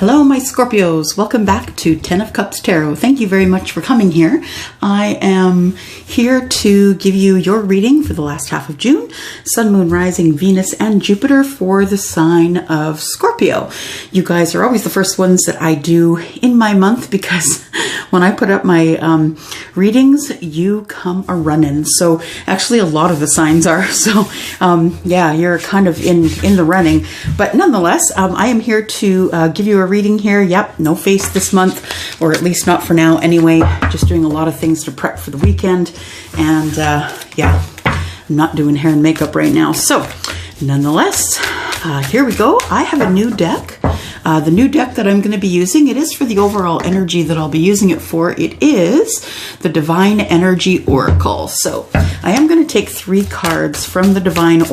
Hello, my Scorpios. Welcome back to 10 of Cups Tarot. Thank you very much for coming here. I am here to give you your reading for the last half of June. Sun, Moon, Rising, Venus, and Jupiter for the sign of Scorpio. You guys are always the first ones that I do in my month because when I put up my readings, you come a-running. So actually a lot of the signs are. So yeah, you're kind of in the running. But nonetheless, I am here to give you a reading here. Yep, no face this month, or at least not for now anyway. Just doing a lot of things to prep for the weekend. And yeah, I'm not doing hair and makeup right now. So nonetheless, here we go. I have a new deck. The new deck that I'm going to be using, it is for the overall energy that I'll be using it for. It is the Divine Energy Oracle. So I am going to take 3 cards from the Divine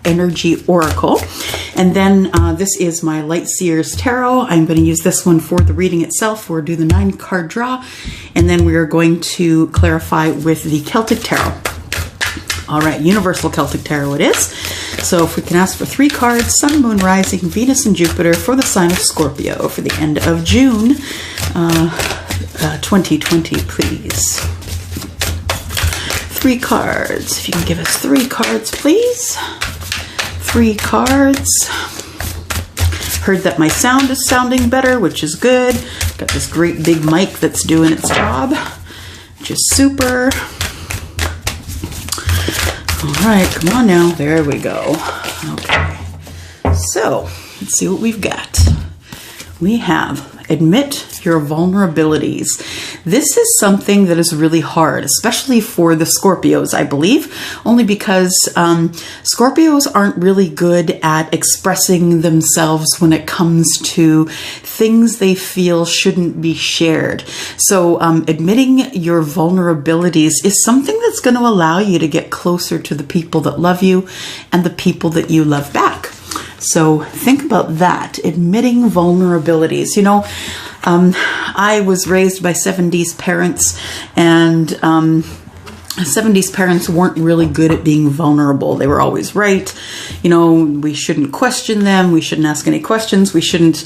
Energy Oracle. And then this is my Light Seers Tarot. I'm going to use this one for the reading itself. We'll do the 9-card draw. And then we are going to clarify with the Celtic Tarot. All right, Universal Celtic Tarot it is. So if we can ask for 3 cards, Sun, Moon, Rising, Venus, and Jupiter for the sign of Scorpio for the end of June 2020, please. 3 cards. If you can give us 3 cards, please. 3 cards. Heard that my sound is sounding better, which is good. Got this great big mic that's doing its job, which is super. All right, come on now. There we go. Okay. So, let's see what we've got. We have admit your vulnerabilities. This is something that is really hard, especially for the Scorpios, I believe, only because Scorpios aren't really good at expressing themselves when it comes to things they feel shouldn't be shared. So admitting your vulnerabilities is something that's going to allow you to get closer to the people that love you and the people that you love back. So think about that, admitting vulnerabilities. You know, I was raised by 70s parents, and 70s parents weren't really good at being vulnerable. They were always right. You know, we shouldn't question them. We shouldn't ask any questions. We shouldn't,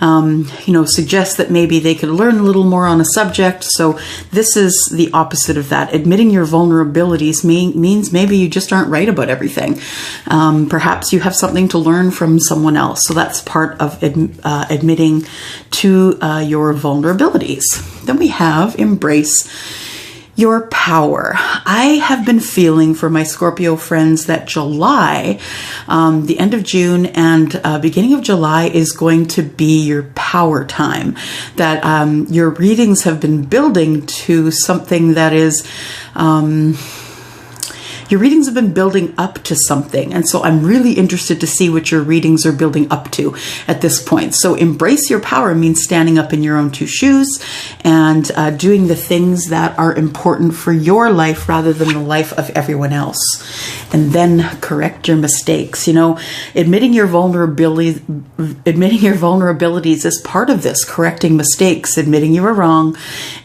you know, suggest that maybe they could learn a little more on a subject. So this is the opposite of that. Admitting your vulnerabilities means maybe you just aren't right about everything. Perhaps you have something to learn from someone else. So that's part of admitting to your vulnerabilities. Then we have embrace your power. I have been feeling for my Scorpio friends that July, the end of June and beginning of July is going to be your power time. That your readings have been building to something that is... your readings have been building up to something. And so I'm really interested to see what your readings are building up to at this point. So embrace your power means standing up in your own 2 shoes and doing the things that are important for your life rather than the life of everyone else. And then correct your mistakes. You know, admitting your vulnerabilities is part of this, correcting mistakes, admitting you were wrong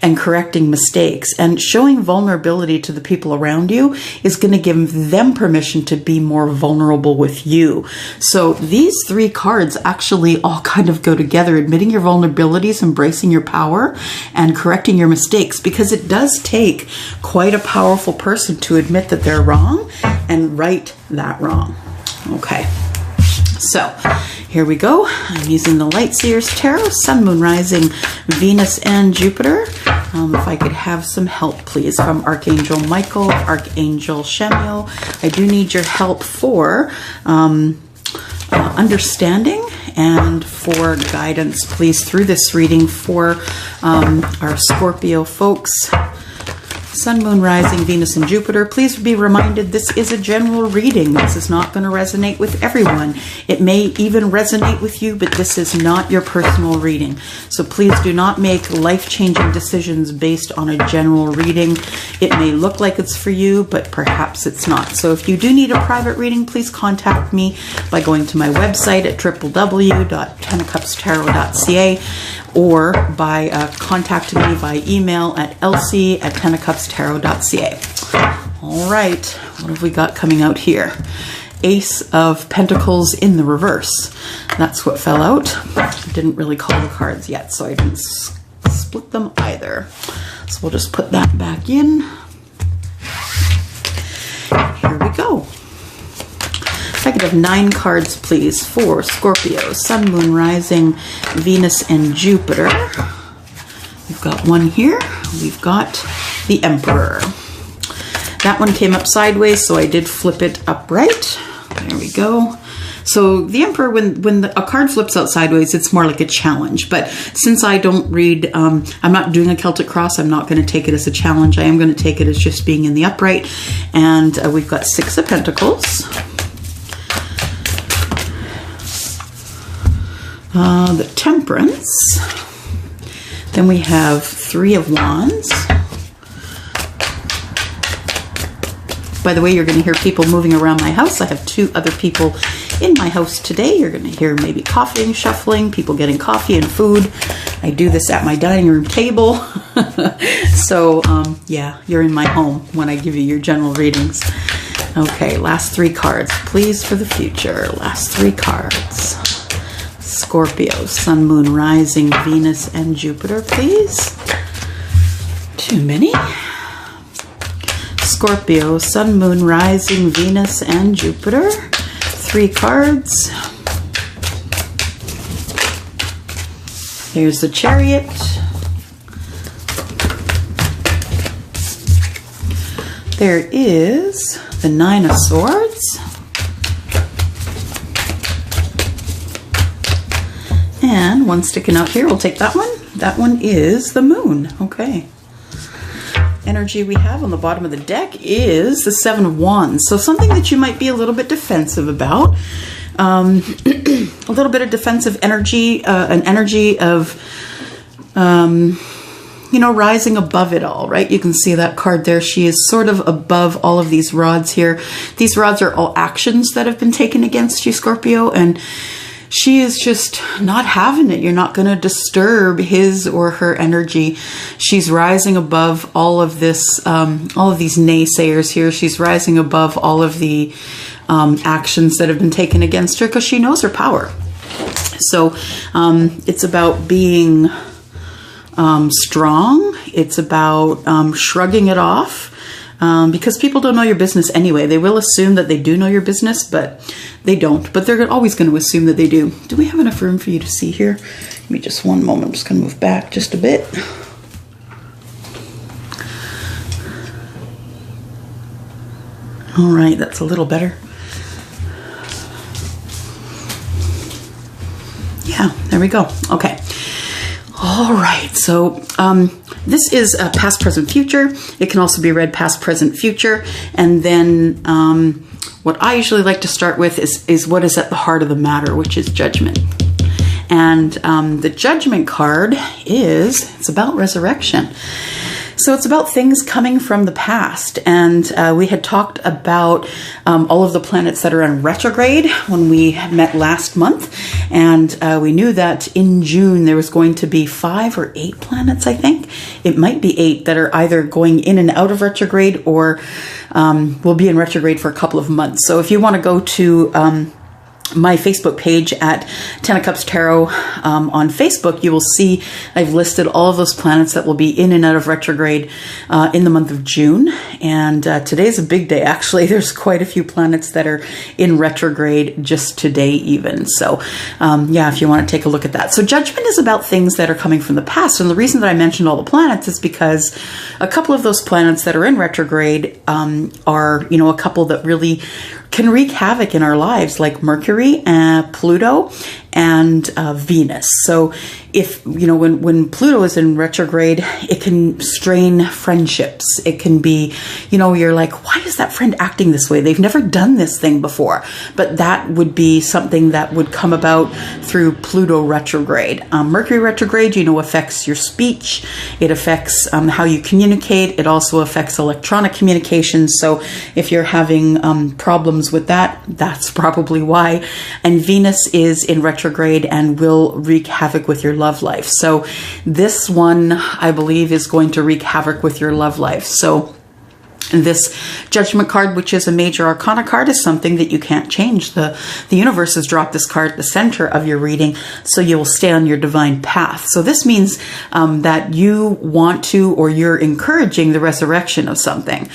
and correcting mistakes. And showing vulnerability to the people around you is going to give them permission to be more vulnerable with you. So these 3 cards actually all kind of go together, admitting your vulnerabilities, embracing your power, and correcting your mistakes, because it does take quite a powerful person to admit that they're wrong and right that wrong. Okay. So here we go. I'm using the Light Seers Tarot, Sun, Moon, Rising, Venus, and Jupiter. If I could have some help, please, from Archangel Michael, Archangel Shemiel. I do need your help for understanding and for guidance, please, through this reading for our Scorpio folks. Sun, Moon, Rising, Venus, and Jupiter. Please be reminded this is a general reading. This is not going to resonate with everyone. It may even resonate with you, but this is not your personal reading. So please do not make life-changing decisions based on a general reading. It may look like it's for you, but perhaps it's not. So if you do need a private reading, please contact me by going to my website at www.10ofcupstarot.ca or by contacting me via email at elsie@10ofcupstarot.ca. All right, what have we got coming out here? Ace of Pentacles in the reverse. That's what fell out. I didn't really call the cards yet, so I didn't split them either. So we'll just put that back in. Here we go. If I could have 9 cards, please, for Scorpio, Sun, Moon, Rising, Venus, and Jupiter. We've got one here. We've got the Emperor. That one came up sideways, so I did flip it upright. There we go. So the Emperor, when a card flips out sideways, it's more like a challenge. But since I don't read, I'm not doing a Celtic cross, I'm not going to take it as a challenge. I am going to take it as just being in the upright. And we've got 6 of Pentacles. The Temperance. Then we have 3 of Wands. By the way, you're going to hear people moving around my house. I have 2 other people in my house today. You're going to hear maybe coughing, shuffling, people getting coffee and food. I do this at my dining room table. So, yeah, you're in my home when I give you your general readings. Okay, last 3 cards, please, for the future. Last 3 cards. Scorpio, Sun, Moon, Rising, Venus, and Jupiter, please. Too many. Scorpio, Sun, Moon, Rising, Venus, and Jupiter. 3 cards. Here's the Chariot. There is the 9 of Swords. And one sticking out here, we'll take that one. That one is the Moon. Okay. Energy we have on the bottom of the deck is the 7 of Wands. So something that you might be a little bit defensive about. A little bit of defensive energy, an energy of, you know, rising above it all, right? You can see that card there. She is sort of above all of these rods here. These rods are all actions that have been taken against you, Scorpio, and she is just not having it. You're not going to disturb his or her energy. She's rising above all of this, all of these naysayers here. She's rising above all of the actions that have been taken against her because she knows her power. So it's about being strong. It's about shrugging it off. Because people don't know your business anyway. They will assume that they do know your business, but they don't. But they're always going to assume that they do. Do we have enough room for you to see here? Give me just one moment. I'm just going to move back just a bit. All right, that's a little better. Yeah, there we go. Okay. All right, so this is a past, present, future. It can also be read past, present, future. And then what I usually like to start with is what is at the heart of the matter, which is judgment. And the judgment card it's about resurrection. So it's about things coming from the past. And we had talked about all of the planets that are in retrograde when we met last month. And we knew that in June there was going to be 5 or 8 planets, I think. It might be 8 that are either going in and out of retrograde or will be in retrograde for a couple of months. So if you want to go to my Facebook page at 10 of Cups Tarot on Facebook, you will see I've listed all of those planets that will be in and out of retrograde in the month of June. And today's a big day, actually. There's quite a few planets that are in retrograde just today even. So yeah, if you want to take a look at that. So judgment is about things that are coming from the past. And the reason that I mentioned all the planets is because a couple of those planets that are in retrograde are, you know, a couple that really can wreak havoc in our lives, like Mercury, Pluto, and Venus. So if, you know, when Pluto is in retrograde, it can strain friendships. It can be, you know, you're like, why is that friend acting this way? They've never done this thing before. But that would be something that would come about through Pluto retrograde. Mercury retrograde, you know, affects your speech. It affects how you communicate. It also affects electronic communication. So if you're having problems with that, that's probably why. And Venus is in retrograde and will wreak havoc with your love life. So this one, I believe, is going to wreak havoc with your love life. So And this Judgment card, which is a major arcana card, is something that you can't change. The universe has dropped this card at the center of your reading, so you will stay on your divine path. So this means that you want to, or you're encouraging the resurrection of something.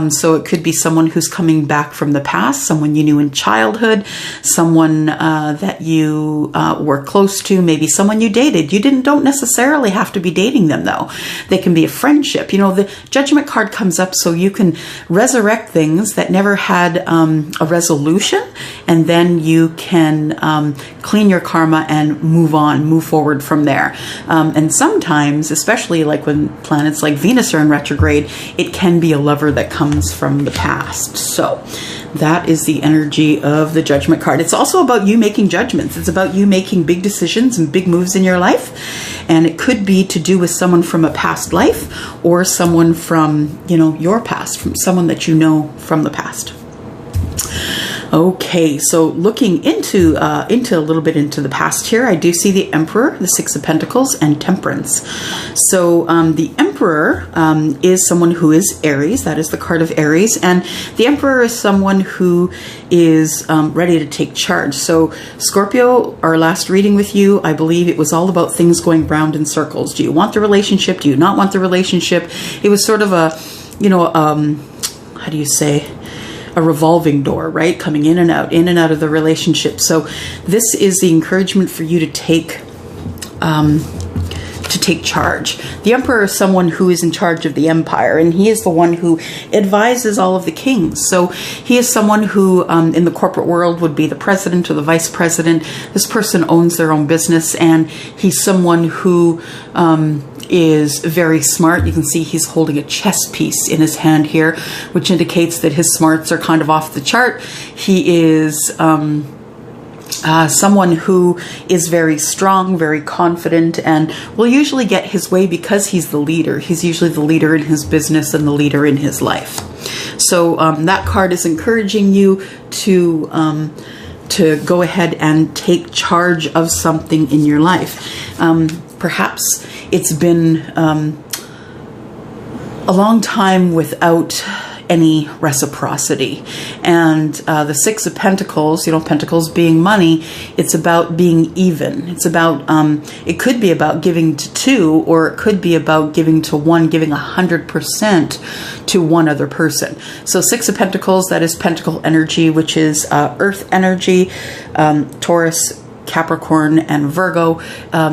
So it could be someone who's coming back from the past, someone you knew in childhood, someone that you were close to, maybe someone you dated. You don't necessarily have to be dating them, though. They can be a friendship. You know, the Judgment card comes up so you can resurrect things that never had a resolution, and then you can clean your karma and move forward from there. And sometimes, especially like when planets like Venus are in retrograde, it can be a lover that comes from the past. So that is the energy of the Judgment card. It's also about you making judgments. It's about you making big decisions and big moves in your life. And it could be to do with someone from a past life, or someone from, you know, your past, from someone that you know from the past. Okay, so looking into a little bit into the past here, I do see the Emperor, the Six of Pentacles, and Temperance. So the Emperor is someone who is Aries. That is the card of Aries. And the Emperor is someone who is ready to take charge. So Scorpio, our last reading with you, I believe it was all about things going round in circles. Do you want the relationship? Do you not want the relationship? It was sort of a, you know, how do you say, a revolving door, right? Coming in and out of the relationship. So this is the encouragement for you to take charge. The Emperor is someone who is in charge of the empire, and he is the one who advises all of the kings. So he is someone who in the corporate world would be the president or the vice president. This person owns their own business, and he's someone who is very smart. You can see he's holding a chess piece in his hand here, which indicates that his smarts are kind of off the chart. He is someone who is very strong, very confident, and will usually get his way because he's the leader. He's usually the leader in his business and the leader in his life. So that card is encouraging you to go ahead and take charge of something in your life. Perhaps it's been a long time without any reciprocity. And the Six of Pentacles, you know, Pentacles being money, it's about being even. It's about, it could be about giving to two, or it could be about giving to one, giving 100% to one other person. So Six of Pentacles, that is Pentacle energy, which is Earth energy, Taurus, Capricorn, and Virgo.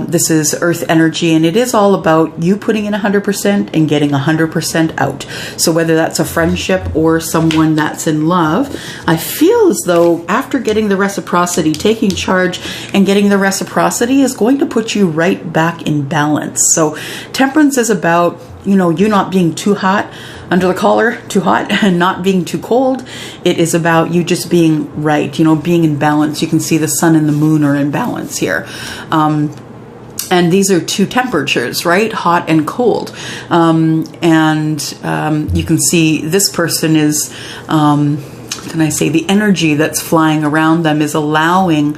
This is Earth energy, and it is all about you putting in 100% and getting 100% out. So whether that's a friendship or someone that's in love, I feel as though after getting the reciprocity, taking charge and getting the reciprocity is going to put you right back in balance. So Temperance is about, you know, you not being too hot under the collar, too hot, and not being too cold. It is about you just being right, you know, being in balance. You can see the sun and the moon are in balance here. And these are two temperatures, right? Hot and cold. You can see this person is, can I say, the energy that's flying around them is allowing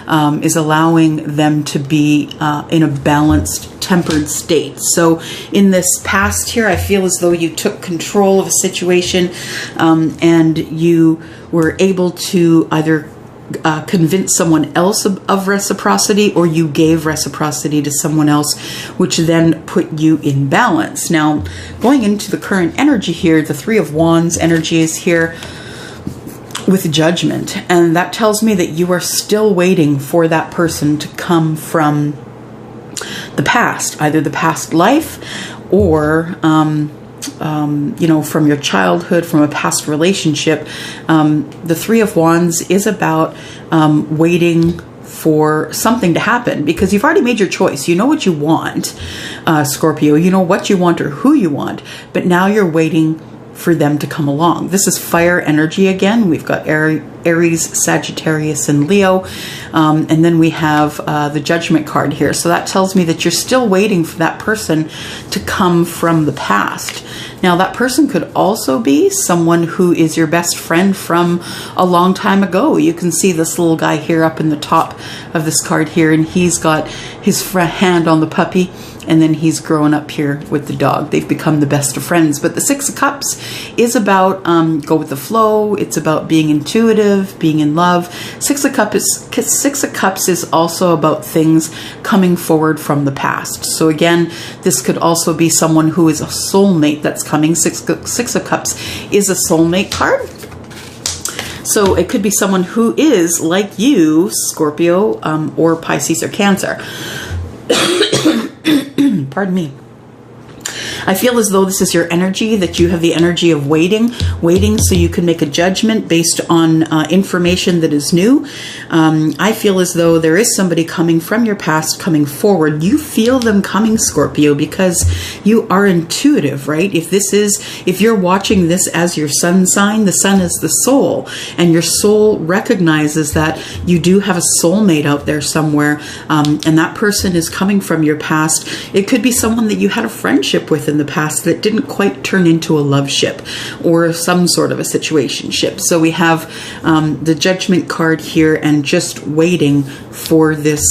them to be in a balanced, tempered state. So in this past here, I feel as though you took control of a situation, and you were able to either convince someone else of reciprocity, or you gave reciprocity to someone else, which then put you in balance. Now, going into the current energy here, the Three of Wands energy is here with Judgment, and that tells me that you are still waiting for that person to come from the past, either the past life or you know, from your childhood, from a past relationship. The Three of Wands is about waiting for something to happen, because you've already made your choice. You know what you want, Scorpio. You know what you want or who you want, but now you're waiting for them to come along. This is fire energy again. We've got Aries, Sagittarius, and Leo. And then we have the Judgment card here. So that tells me that you're still waiting for that person to come from the past. Now, that person could also be someone who is your best friend from a long time ago. You can see this little guy here up in the top of this card here, and he's got his hand on the puppy. and then he's growing up here with the dog. They've become the best of friends. But the Six of Cups is about go with the flow. It's about being intuitive, being in love. Six of Cups is also about things coming forward from the past. So again, this could also be someone who is a soulmate that's coming. Six of Cups is a soulmate card. So it could be someone who is like you, Scorpio, or Pisces or Cancer. Pardon me. I feel as though this is your energy, that you have the energy of waiting so you can make a judgment based on information that is new. I feel as though there is somebody coming from your past coming forward. You feel them coming, Scorpio, because you are intuitive, right? If you're watching this as your sun sign, the sun is the soul, and your soul recognizes that you do have a soulmate out there somewhere, and that person is coming from your past. It could be someone that you had a friendship with in the past that didn't quite turn into a love ship or some sort of a situationship. So we have the Judgment card here, and just waiting for this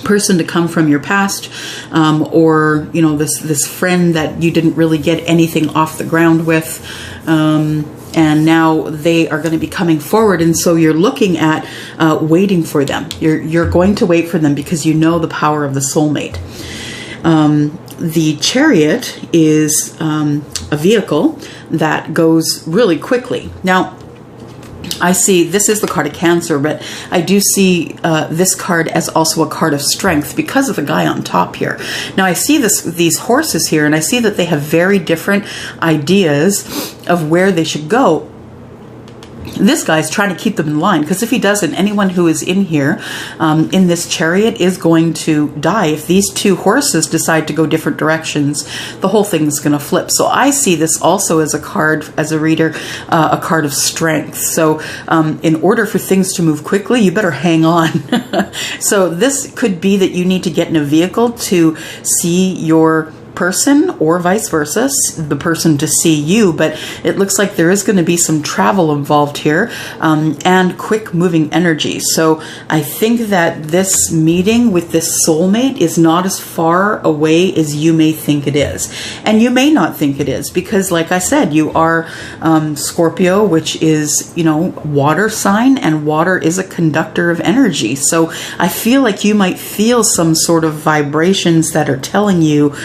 person to come from your past, or this friend that you didn't really get anything off the ground with, and now they are going to be coming forward, and so you're looking at waiting for them. You're going to wait for them because you know the power of the soulmate. The Chariot is a vehicle that goes really quickly. Now, I see this is the card of Cancer, but I do see this card as also a card of strength because of the guy on top here. Now, I see these horses here, and I see that they have very different ideas of where they should go. This guy's trying to keep them in line, because if he doesn't, anyone who is in here in this chariot is going to die. If these two horses decide to go different directions, the whole thing is going to flip. So I see this also as a card, as a reader, a card of strength. So in order for things to move quickly, you better hang on. So this could be that you need to get in a vehicle to see your person, or vice versa, the person to see you, but it looks like there is going to be some travel involved here, and quick moving energy. So I think that this meeting with this soulmate is not as far away as you may think it is, and you may not think it is, because like I said, you are Scorpio, which is, water sign, and water is a conductor of energy. So I feel like you might feel some sort of vibrations that are telling you,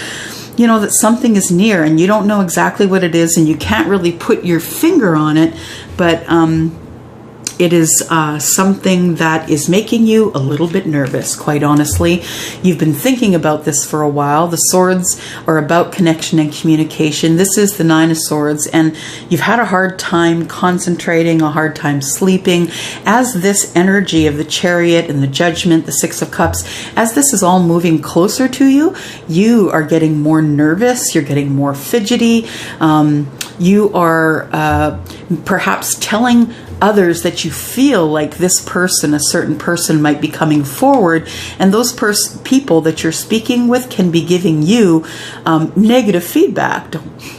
that something is near, and you don't know exactly what it is, and you can't really put your finger on it, but it is something that is making you a little bit nervous, quite honestly. You've been thinking about this for a while. The swords are about connection and communication. This is the Nine of Swords, and you've had a hard time concentrating, a hard time sleeping. As this energy of the Chariot and the Judgment, the Six of Cups, as this is all moving closer to you, you are getting more nervous. You're getting more fidgety. You are perhaps telling others that you feel like this person, a certain person, might be coming forward, and those people that you're speaking with can be giving you negative feedback.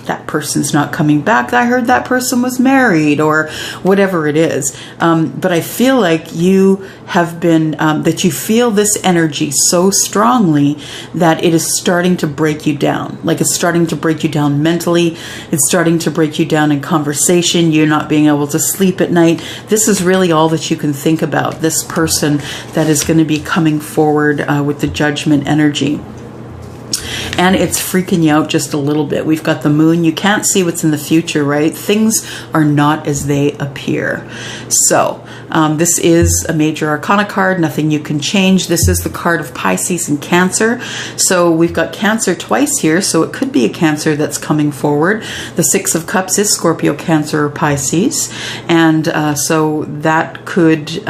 That person's not coming back. I heard that person was married, or whatever it is. But I feel like you have been, that you feel this energy so strongly that it is starting to break you down. Like, it's starting to break you down mentally. It's starting to break you down in conversation. You're not being able to sleep at night. This is really all that you can think about, this person that is going to be coming forward with the Judgment energy. And it's freaking you out just a little bit. We've got the Moon. You can't see what's in the future, right? Things are not as they appear. So this is a major arcana card. Nothing you can change. This is the card of Pisces and Cancer. So we've got Cancer twice here. So it could be a Cancer that's coming forward. The Six of Cups is Scorpio, Cancer, or Pisces. And so that could...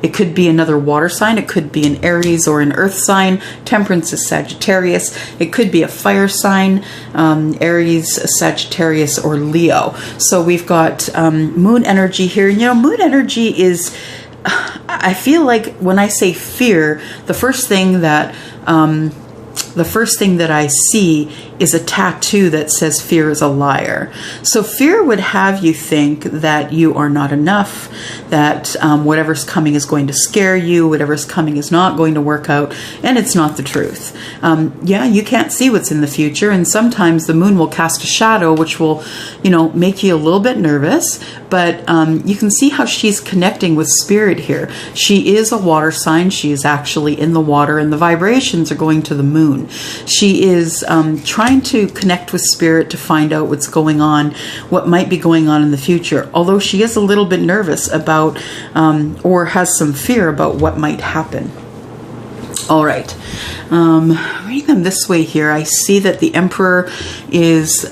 it could be another water sign. It could be an Aries or an earth sign. Temperance is Sagittarius. It could be a fire sign, Aries, Sagittarius, or Leo. So we've got moon energy here. Moon energy is, I feel like when I say fear, the first thing that the first thing that I see is a tattoo that says fear is a liar. So fear would have you think that you are not enough, that whatever's coming is going to scare you, whatever's coming is not going to work out, and it's not the truth. Yeah, you can't see what's in the future, and sometimes the moon will cast a shadow, which will, you know, make you a little bit nervous, but you can see how she's connecting with spirit here. She is a water sign. She is actually in the water, and the vibrations are going to the moon. She is trying to connect with spirit to find out what's going on, what might be going on in the future, although she is a little bit nervous about or has some fear about what might happen. All right. Reading them this way here, I see that the Emperor is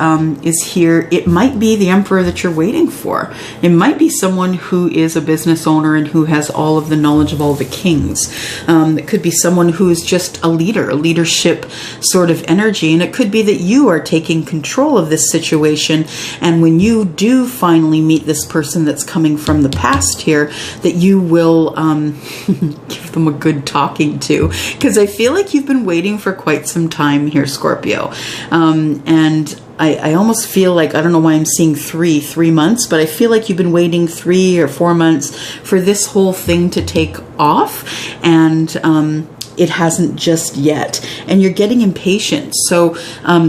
here. It might be the Emperor that you're waiting for. It might be someone who is a business owner and who has all of the knowledge of all the kings. It could be someone who is just a leader, a leadership sort of energy. And it could be that you are taking control of this situation. And when you do finally meet this person that's coming from the past here, that you will give them a good talking to. Because I feel like you've been waiting for quite some time here, Scorpio. And I almost feel like, I don't know why I'm seeing three months, but I feel like you've been waiting 3 or 4 months for this whole thing to take off. And it hasn't just yet, and you're getting impatient. So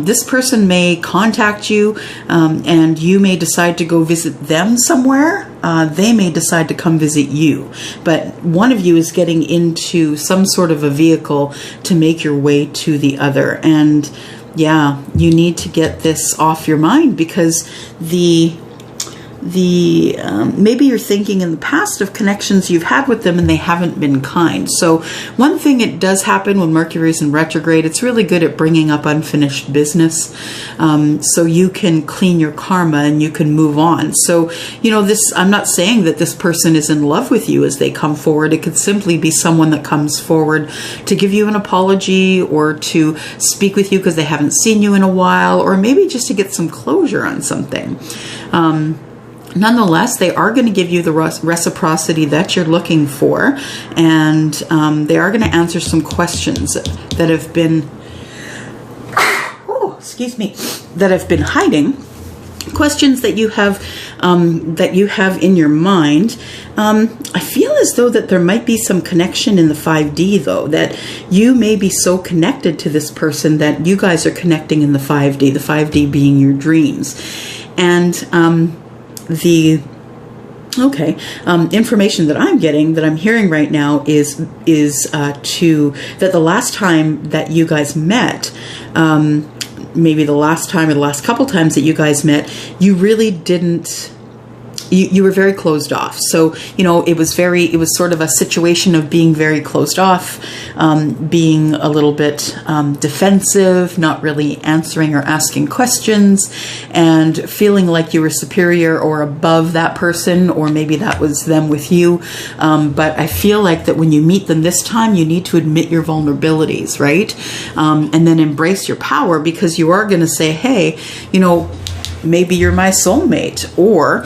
this person may contact you, and you may decide to go visit them somewhere. They may decide to come visit you, but one of you is getting into some sort of a vehicle to make your way to the other. And yeah, you need to get this off your mind, because maybe you're thinking in the past of connections you've had with them and they haven't been kind. So one thing it does happen when Mercury is in retrograde, it's really good at bringing up unfinished business. So you can clean your karma and you can move on. So, you know, I'm not saying that this person is in love with you as they come forward. It could simply be someone that comes forward to give you an apology or to speak with you because they haven't seen you in a while, or maybe just to get some closure on something. Nonetheless, they are going to give you the reciprocity that you're looking for, and they are going to answer some questions that have been, that have been hiding. Questions that you have in your mind. I feel as though that there might be some connection in the 5D, though, that you may be so connected to this person that you guys are connecting in the 5D being your dreams. And information that I'm getting, that I'm hearing right now is that the last time that you guys met, maybe the last time or the last couple times that you guys met, you really didn't, you were very closed off. So, you know, it was sort of a situation of being very closed off, being a little bit defensive, not really answering or asking questions, and feeling like you were superior or above that person, or maybe that was them with you. But I feel like that when you meet them this time, you need to admit your vulnerabilities, right? And then embrace your power, because you are going to say, hey, you know, maybe you're my soulmate, or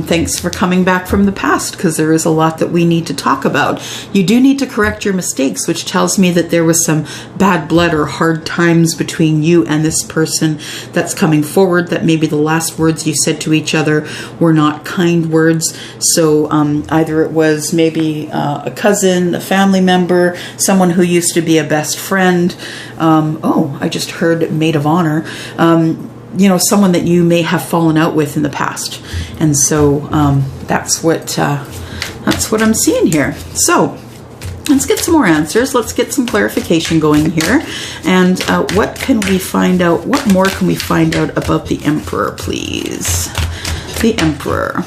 thanks for coming back from the past, because there is a lot that we need to talk about. You do need to correct your mistakes, which tells me that there was some bad blood or hard times between you and this person that's coming forward, that maybe the last words you said to each other were not kind words. So either it was maybe a cousin, a family member, someone who used to be a best friend. I just heard maid of honor. You know, someone that you may have fallen out with in the past. And so that's what I'm seeing here. So let's get some more answers. Let's get some clarification going here. And what can we find out? What more can we find out about the Emperor, please? The Emperor.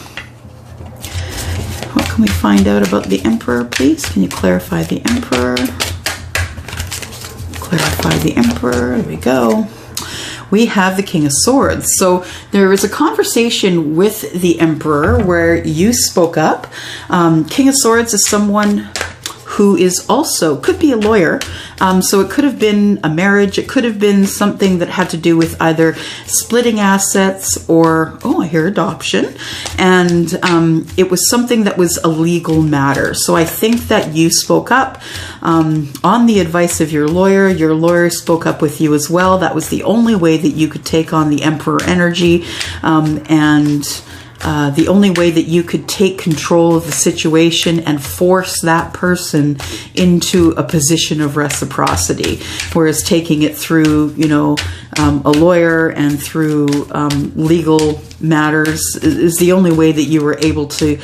What can we find out about the Emperor, please? Can you clarify the Emperor? Clarify the Emperor. There we go. We have the King of Swords. So there was a conversation with the Emperor where you spoke up. King of Swords is someone who is also, could be a lawyer. So it could have been a marriage. It could have been something that had to do with either splitting assets or, oh, I hear adoption. And it was something that was a legal matter. So I think that you spoke up on the advice of your lawyer. Your lawyer spoke up with you as well. That was the only way that you could take on the Emperor energy, and the only way that you could take control of the situation and force that person into a position of reciprocity. Whereas taking it through, you know, a lawyer and through legal matters is the only way that you were able to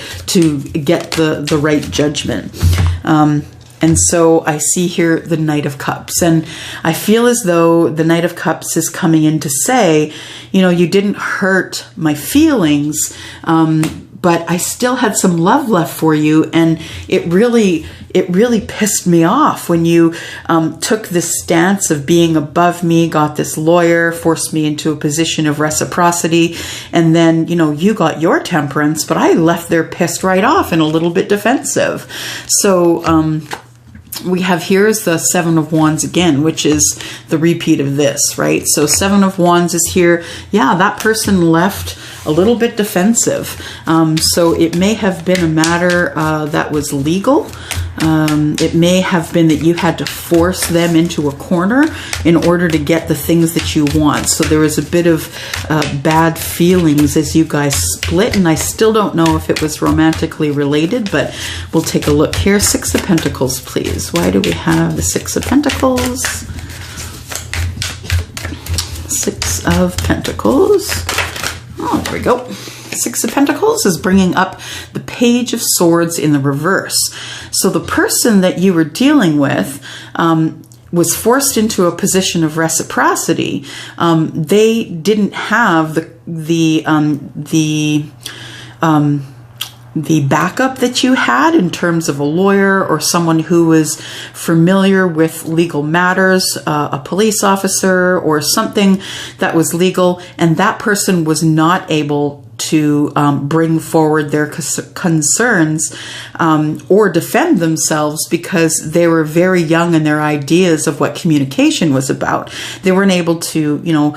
get the right judgment. And so I see here the Knight of Cups, and I feel as though the Knight of Cups is coming in to say, you know, you didn't hurt my feelings, but I still had some love left for you, and it really pissed me off when you took this stance of being above me, got this lawyer, forced me into a position of reciprocity, and then, you know, you got your temperance, but I left there pissed right off and a little bit defensive. So, we have here is the Seven of Wands again, which is the repeat of this, right? So Seven of Wands is here. Yeah, that person left a little bit defensive. So it may have been a matter that was legal. It may have been that you had to force them into a corner in order to get the things that you want. So there was a bit of bad feelings as you guys split, and I still don't know if it was romantically related, but we'll take a look here. Six of Pentacles, please. Why do we have the Six of Pentacles? Six of Pentacles. Oh, there we go. Six of Pentacles is bringing up the Page of Swords in the reverse. So the person that you were dealing with was forced into a position of reciprocity. They didn't have the backup that you had in terms of a lawyer or someone who was familiar with legal matters, a police officer or something that was legal, and that person was not able to bring forward their concerns or defend themselves because they were very young in their ideas of what communication was about. They weren't able to, you know,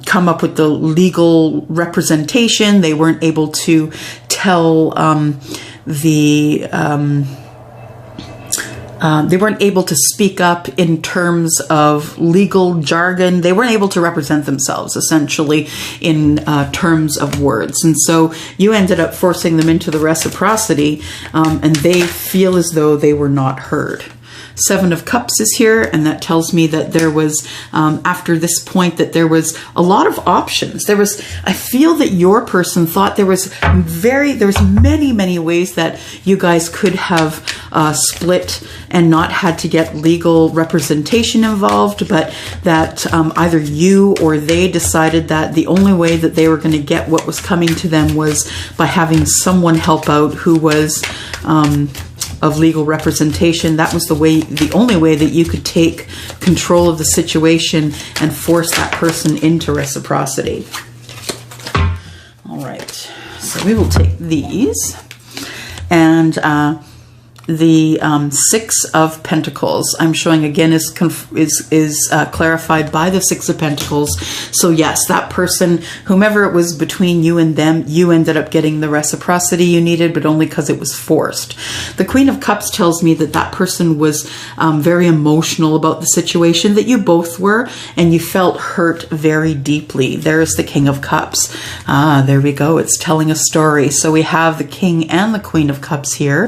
come up with the legal representation. They weren't able to tell they weren't able to speak up in terms of legal jargon. They weren't able to represent themselves, essentially, in terms of words. And so you ended up forcing them into the reciprocity, and they feel as though they were not heard. Seven of Cups is here, and that tells me that there was, after this point, that there was a lot of options. I feel that your person thought there was many ways that you guys could have split and not had to get legal representation involved, but that either you or they decided that the only way that they were going to get what was coming to them was by having someone help out who was of legal representation. That was the only way that you could take control of the situation and force that person into reciprocity. All right, so we will take these, and the Six of Pentacles, I'm showing again, is clarified by the Six of Pentacles. So yes, that person, whomever it was between you and them, you ended up getting the reciprocity you needed, but only because it was forced. The Queen of Cups tells me that that person was very emotional about the situation, that you both were, and you felt hurt very deeply. There's the King of Cups. There we go. It's telling a story. So we have the King and the Queen of Cups here,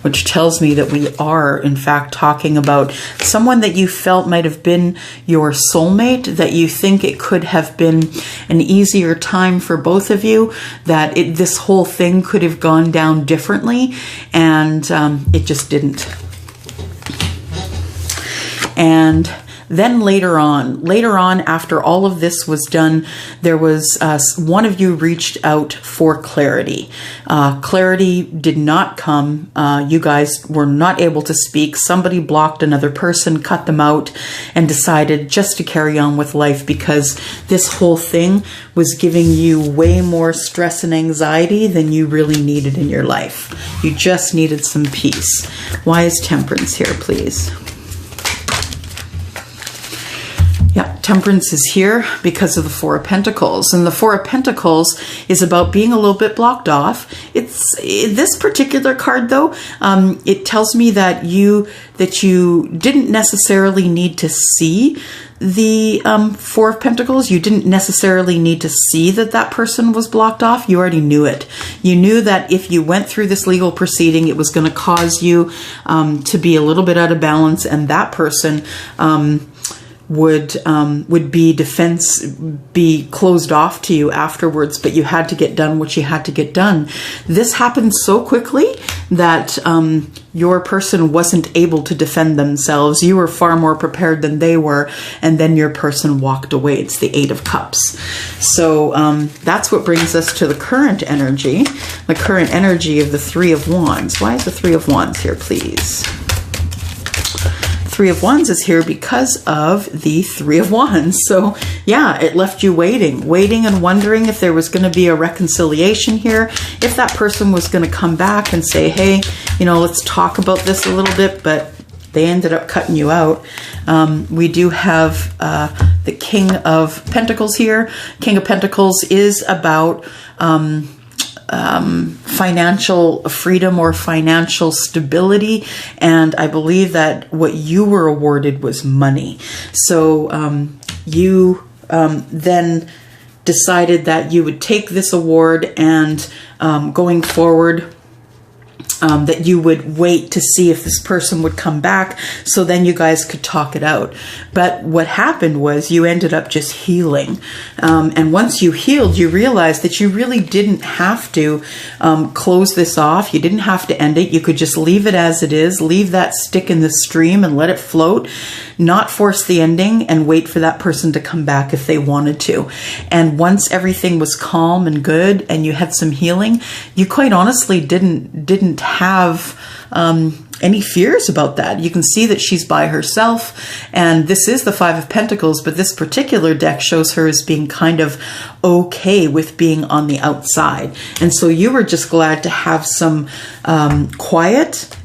which tells me that we are, in fact, talking about someone that you felt might have been your soulmate, that you think it could have been an easier time for both of you, that this whole thing could have gone down differently, and it just didn't. And Then later on, after all of this was done, there was one of you reached out for clarity. Clarity did not come. You guys were not able to speak. Somebody blocked another person, cut them out, and decided just to carry on with life because this whole thing was giving you way more stress and anxiety than you really needed in your life. You just needed some peace. Why is Temperance here, please? Yeah, Temperance is here because of the Four of Pentacles. And the Four of Pentacles is about being a little bit blocked off. It's this particular card, though, it tells me that you didn't necessarily need to see the Four of Pentacles. You didn't necessarily need to see that that person was blocked off. You already knew it. You knew that if you went through this legal proceeding, it was going to cause you to be a little bit out of balance, and that person would be closed off to you afterwards, but you had to get done what you had to get done. This happened so quickly that your person wasn't able to defend themselves. You were far more prepared than they were, and then your person walked away. It's the Eight of Cups. So that's what brings us to the current energy of the Three of Wands. Why is the Three of Wands here, please? Three of Wands is here because of the Three of Wands. So yeah, it left you waiting and wondering if there was going to be a reconciliation here, if that person was going to come back and say, hey, let's talk about this a little bit, but they ended up cutting you out. We do have the King of Pentacles here. King of Pentacles is about financial freedom or financial stability, and I believe that what you were awarded was money. So you then decided that you would take this award, and going forward, that you would wait to see if this person would come back, so then you guys could talk it out. But what happened was you ended up just healing. And once you healed, you realized that you really didn't have to close this off. You didn't have to end it. You could just leave it as it is, leave that stick in the stream and let it float, not force the ending, and wait for that person to come back if they wanted to. And once everything was calm and good and you had some healing, you quite honestly didn't have any fears about that. You can see that she's by herself, and this is the Five of Pentacles, but this particular deck shows her as being kind of okay with being on the outside. And so you were just glad to have some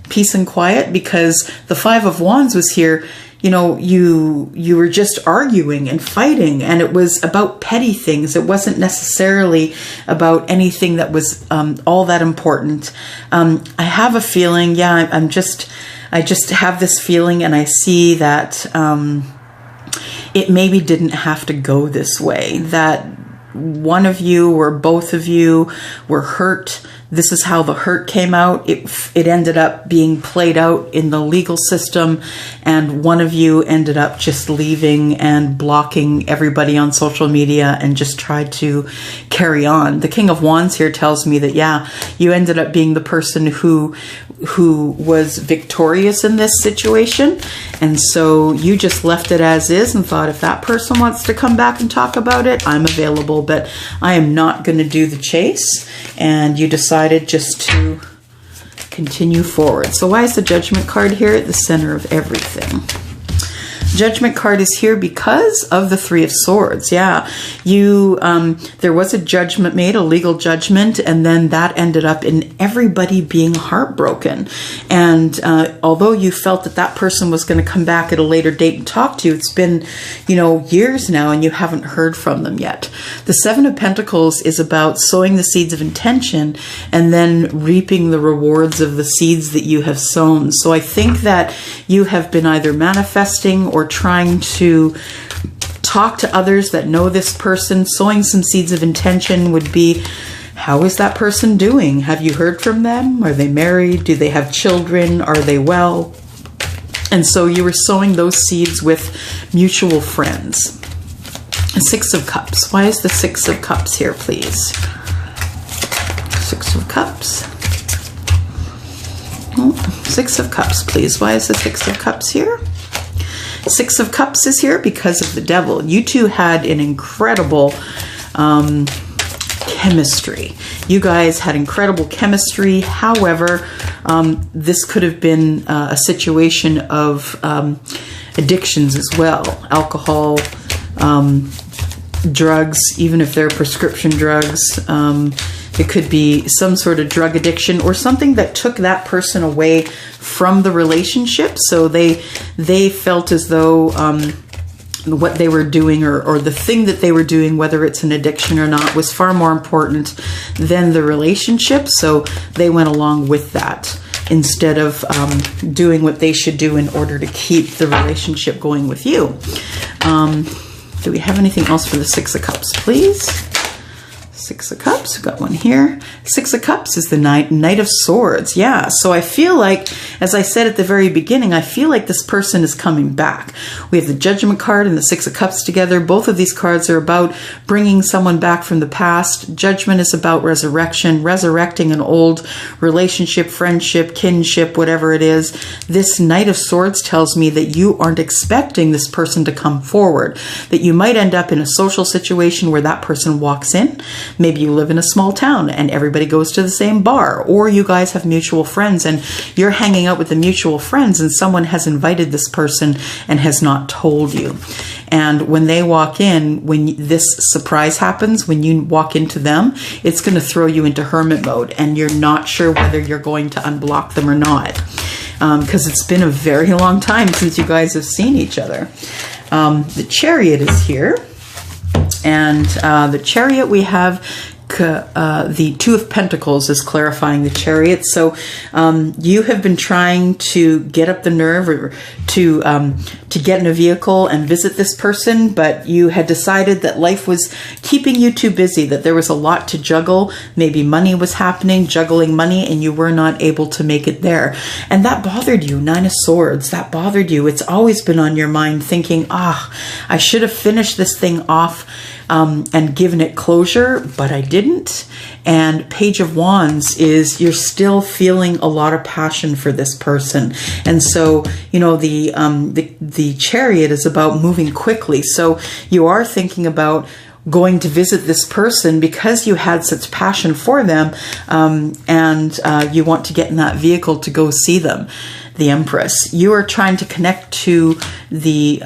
peace and quiet, because the Five of Wands was here. You were just arguing and fighting, and it was about petty things. It wasn't necessarily about anything that was all that important. I have a feeling, I just have this feeling, and I see that it maybe didn't have to go this way, that one of you or both of you were hurt. This is how the hurt came out. It ended up being played out in the legal system, and one of you ended up just leaving and blocking everybody on social media and just tried to carry on. The King of Wands here tells me that, you ended up being the person who was victorious in this situation, and so you just left it as is and thought, if that person wants to come back and talk about it, I'm available, but I am not going to do the chase. And you decided just to continue forward. So why is the Judgment card here at the center of everything? Judgment card is here because of the Three of Swords. There was a judgment made, a legal judgment, and then that ended up in everybody being heartbroken. And although you felt that person was going to come back at a later date and talk to you, it's been, years now, and you haven't heard from them yet. The Seven of Pentacles is about sowing the seeds of intention and then reaping the rewards of the seeds that you have sown. So I think that you have been either manifesting or trying to talk to others that know this person. Sowing some seeds of intention would be, how is that person doing? Have you heard from them? Are they married? Do they have children? Are they well? And so you were sowing those seeds with mutual friends. Six of Cups. Why is the Six of Cups here, please? Six of Cups. Six of Cups, please. Why is the Six of Cups here? Six of Cups is here because of the Devil. You two had an incredible chemistry. You guys had incredible chemistry. However, this could have been a situation of addictions as well. Alcohol, drugs, even if they're prescription drugs. It could be some sort of drug addiction or something that took that person away from the relationship. So they felt as though what they were doing or the thing that they were doing, whether it's an addiction or not, was far more important than the relationship. So they went along with that instead of doing what they should do in order to keep the relationship going with you. Do we have anything else for the Six of Cups, please? Six of Cups, we've got one here. Six of Cups is the Knight of Swords. Yeah, so I feel like, as I said at the very beginning, I feel like this person is coming back. We have the Judgment card and the Six of Cups together. Both of these cards are about bringing someone back from the past. Judgment is about resurrection, resurrecting an old relationship, friendship, kinship, whatever it is. This Knight of Swords tells me that you aren't expecting this person to come forward, that you might end up in a social situation where that person walks in. Maybe you live in a small town and everybody goes to the same bar, or you guys have mutual friends and you're hanging out with the mutual friends and someone has invited this person and has not told you. And when they walk in, when this surprise happens, when you walk into them, it's going to throw you into hermit mode and you're not sure whether you're going to unblock them or not. Because it's been a very long time since you guys have seen each other. The Chariot is here. And the Chariot, we have the Two of Pentacles is clarifying the Chariot. So you have been trying to get up the nerve or to get in a vehicle and visit this person, but you had decided that life was keeping you too busy, that there was a lot to juggle. Maybe money was happening, juggling money, and you were not able to make it there. And that bothered you. Nine of Swords, that bothered you. It's always been on your mind thinking, I should have finished this thing off and given it closure, but I didn't. And Page of Wands is you're still feeling a lot of passion for this person. And so, you know, the Chariot is about moving quickly. So you are thinking about going to visit this person because you had such passion for them, and you want to get in that vehicle to go see them. The Empress, you are trying to connect to the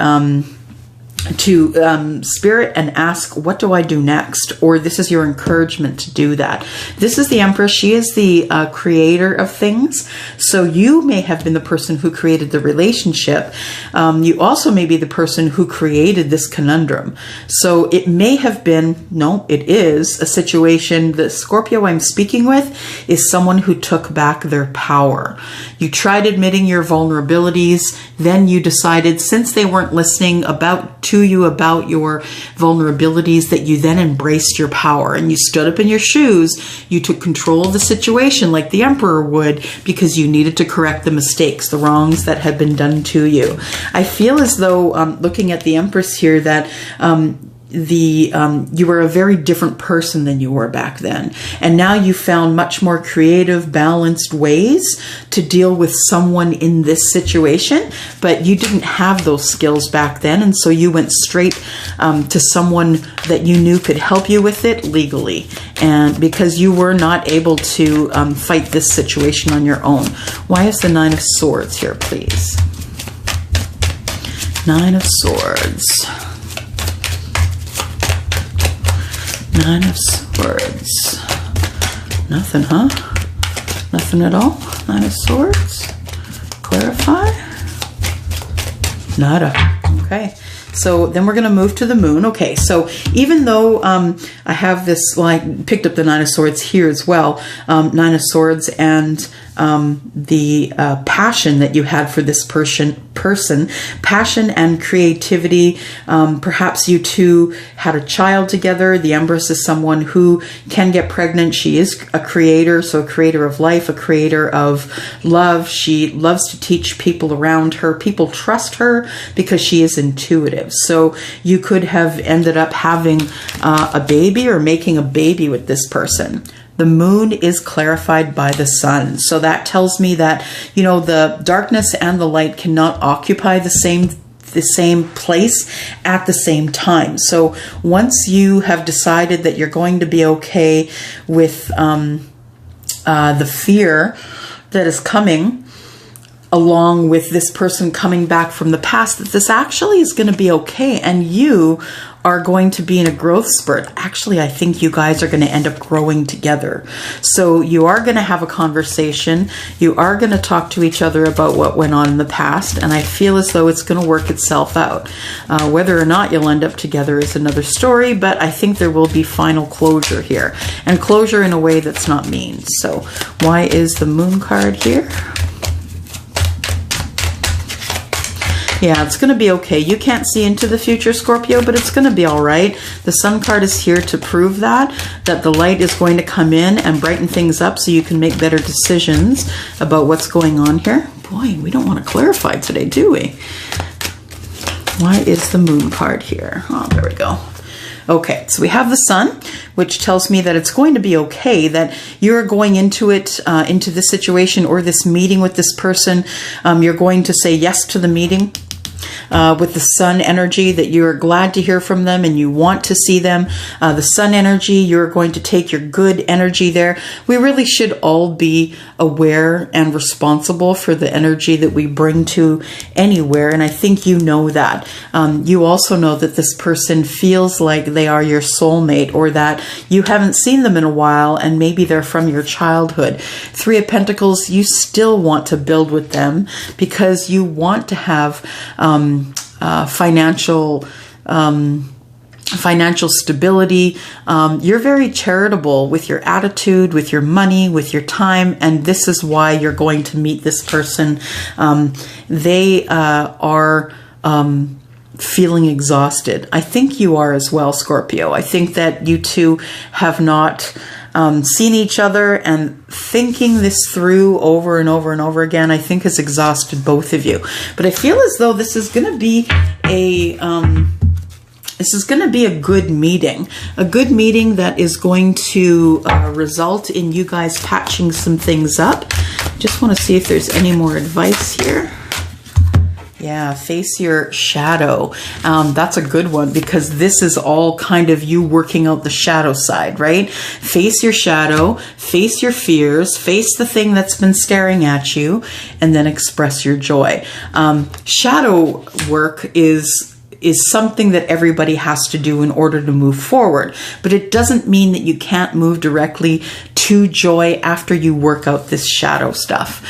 Spirit and ask, what do I do next? Or this is your encouragement to do that. This is the Empress. She is the creator of things. So you may have been the person who created the relationship. You also may be the person who created this conundrum. So it may have been, no, it is a situation. The Scorpio I'm speaking with is someone who took back their power. You tried admitting your vulnerabilities. Then you decided, since they weren't listening to you about your vulnerabilities, that you then embraced your power and you stood up in your shoes. You took control of the situation like the Emperor would, because you needed to correct the mistakes, the wrongs that had been done to you. I feel as though, looking at the Empress here, that you were a very different person than you were back then. And now you found much more creative, balanced ways to deal with someone in this situation, but you didn't have those skills back then. And so you went straight to someone that you knew could help you with it legally. And because you were not able to fight this situation on your own. Why is the Nine of Swords here, please? Nine of Swords. Nine of Swords. Nothing, huh? Nothing at all? Nine of Swords. Clarify. Nada. Okay. So then we're going to move to the Moon. Okay, so even though I have this, picked up the Nine of Swords here as well, Nine of Swords and the passion that you had for this person, passion and creativity. Perhaps you two had a child together. The Empress is someone who can get pregnant. She is a creator, so a creator of life, a creator of love. She loves to teach people around her. People trust her because she is intuitive. So you could have ended up having a baby or making a baby with this person. The Moon is clarified by the Sun. So that tells me that, you know, the darkness and the light cannot occupy the same the same place at the same time. So once you have decided that you're going to be okay with the fear that is coming, along with this person coming back from the past, that this actually is going to be okay, and you are going to be in a growth spurt. Actually, I think you guys are going to end up growing together. So you are going to have a conversation. You are going to talk to each other about what went on in the past, and I feel as though it's going to work itself out. Whether or not you'll end up together is another story, but I think there will be final closure here, and closure in a way that's not mean. So why is the Moon card here? Yeah, it's going to be okay. You can't see into the future, Scorpio, but it's going to be all right. The Sun card is here to prove that the light is going to come in and brighten things up so you can make better decisions about what's going on here. Boy, we don't want to clarify today, do we? Why is the Moon card here? Oh, there we go. Okay, so we have the Sun, which tells me that it's going to be okay, that you're going into it, into this situation or this meeting with this person. You're going to say yes to the meeting. With the Sun energy, that you're glad to hear from them and you want to see them. The Sun energy, you're going to take your good energy there. We really should all be aware and responsible for the energy that we bring to anywhere, and I think you know that. You also know that this person feels like they are your soulmate, or that you haven't seen them in a while and maybe they're from your childhood. Three of Pentacles, you still want to build with them because you want to have financial stability. You're very charitable with your attitude, with your money, with your time, and this is why you're going to meet this person. They are feeling exhausted. I think you are as well, Scorpio. I think that you two have not seen each other, and thinking this through over and over and over again, I think has exhausted both of you. But I feel as though this is going to be a good meeting, that is going to result in you guys patching some things up. Just want to see if there's any more advice here. Yeah, face your shadow. That's a good one, because this is all kind of you working out the shadow side, right? Face your shadow, face your fears, face the thing that's been staring at you, and then express your joy. Shadow work is something that everybody has to do in order to move forward. But it doesn't mean that you can't move directly to joy after you work out this shadow stuff.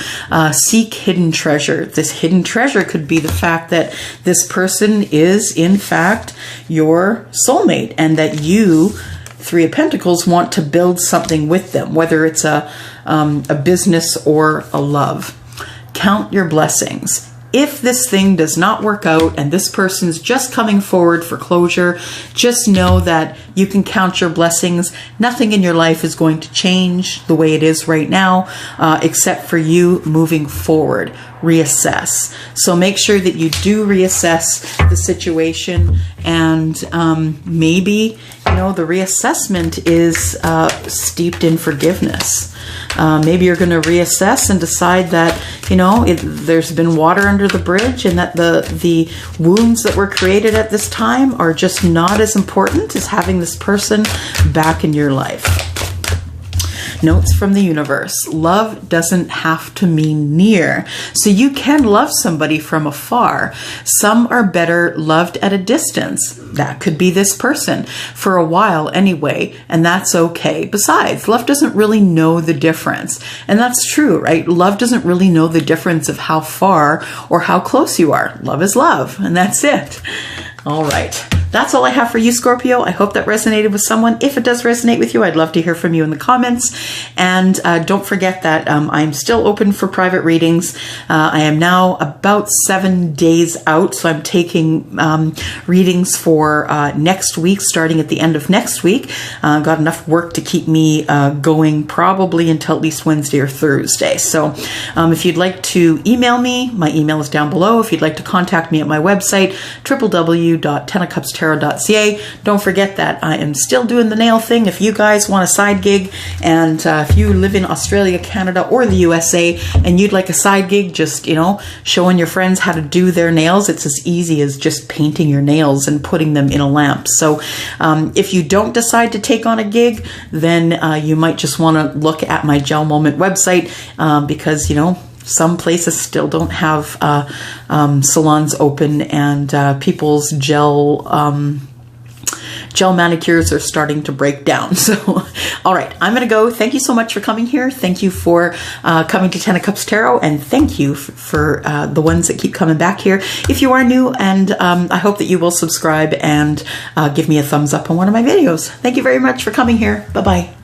Seek hidden treasure. This hidden treasure could be the fact that this person is, in fact, your soulmate, and that you, Three of Pentacles, want to build something with them, whether it's a business or a love. Count your blessings. If this thing does not work out and this person's just coming forward for closure, just know that you can count your blessings. Nothing in your life is going to change the way it is right now, except for you moving forward. Reassess. So make sure that you do reassess the situation, and maybe, the reassessment is steeped in forgiveness. Maybe you're going to reassess and decide that, there's been water under the bridge, and that the wounds that were created at this time are just not as important as having this person back in your life. Notes from the universe. Love doesn't have to mean near. So you can love somebody from afar. Some are better loved at a distance. That could be this person for a while anyway, and that's okay. Besides, love doesn't really know the difference. And that's true, right? Love doesn't really know the difference of how far or how close you are. Love is love, and that's it. All right. That's all I have for you, Scorpio. I hope that resonated with someone. If it does resonate with you, I'd love to hear from you in the comments. And don't forget that I'm still open for private readings. I am now about 7 days out, so I'm taking readings for next week, starting at the end of next week. Got enough work to keep me going probably until at least Wednesday or Thursday. So if you'd like to email me, my email is down below. If you'd like to contact me at my website, www.10ofcups tenacupstarot.ca. Don't forget that I am still doing the nail thing. If you guys want a side gig, and if you live in Australia, Canada, or the USA, and you'd like a side gig, just, you know, showing your friends how to do their nails, it's as easy as just painting your nails and putting them in a lamp. So if you don't decide to take on a gig, then you might just want to look at my Gel Moment website, because, you know, some places still don't have salons open, and people's gel manicures are starting to break down. So, all right, I'm going to go. Thank you so much for coming here. Thank you for coming to Ten of Cups Tarot, and thank you for the ones that keep coming back here. If you are new, and I hope that you will subscribe and give me a thumbs up on one of my videos. Thank you very much for coming here. Bye-bye.